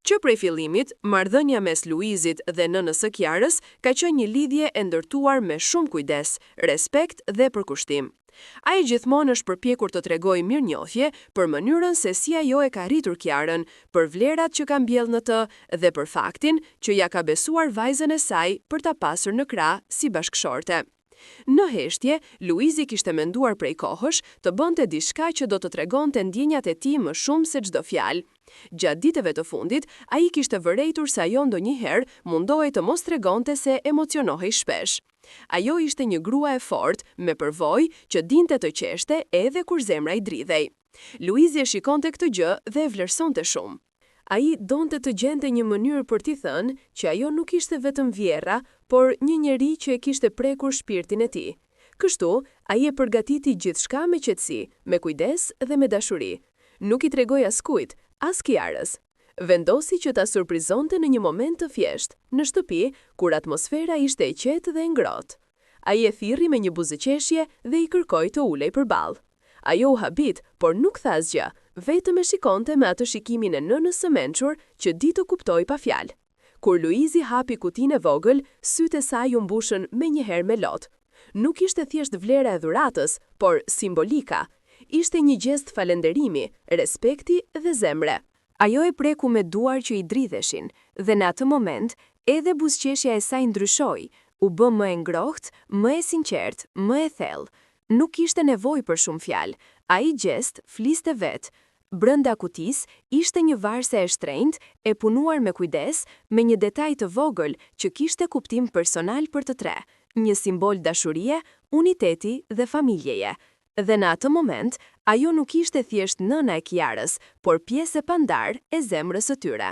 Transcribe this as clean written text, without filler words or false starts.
që prej fillimit, marrëdhënia mes Luizit dhe nënës së Kiarës ka qenë një lidhje e ndërtuar me shumë kujdes, respekt dhe përkushtim. Ai gjithmonë është përpjekur të tregojë mirënjohje për mënyrën se si ajo e ka rritur Kiarën, për vlerat që ka mbjellë në të dhe për faktin që ja ka besuar vajzën e saj për ta pasur në krah si bashkëshorte. Në heshtje, Luizi kishte menduar prej kohësh të bënte diçka që do të tregonte ndjenjat e tij më shumë se çdo fjalë. Gjatë ditëve të fundit, ai kishte vërejtur se ajo ndonjëherë mundohej të mos tregonte se emocionohej shpesh. Ajo ishte një grua e fortë, me përvojë që dinte të qeshte edhe kur zemra i dridhej. Luizi e shikonte këtë gjë dhe e vlerësonte shumë. Ai donte të gjente një mënyrë për t'i thënë që ajo nuk ishte vetëm vjerra, por një njeri që e kishte prekur shpirtin e tij. Kështu, ai e përgatiti gjithçka me qetësi, me kujdes dhe me dashuri. Nuk i tregoi askujt, as Kiarës. Vendosi që ta surprizonte në një moment të thjeshtë, në shtëpi, kur atmosfera ishte e qetë dhe ngrohtë. Ai e thirrri me një buzëqeshje dhe i kërkoi të ulej përballë. Ajo u habit, por nuk tha asgjë, vetëm e shikonte me atë shikimin e nënës së mençur që di të kuptoj pa fjalë. Kur Luizi hapi kutinë e vogël, sytë e saj u mbushën menjëherë me lot. Nuk ishte thjesht vlera e dhuratës, por simbolika. Ishte një gjest falënderimi, respekti dhe zemre. Ajo e preku me duar që i dridheshin, dhe në atë moment, edhe buzëqeshja e saj ndryshoi, u bë më e ngrohtë, më e sinqertë, më e thellë. Nuk ishte nevojë për shumë fjalë, ai gjest fliste vetë. Brenda kutisë ishte një varse e shtrenjtë, e punuar me kujdes, me një detaj të vogël që kishte kuptim personal për të tre, një simbol dashurie, uniteti dhe familjeje. Dhe në atë moment, ajo nuk ishte thjesht nëna e Kiarës, por pjesë e pandar e zemrës së tyre.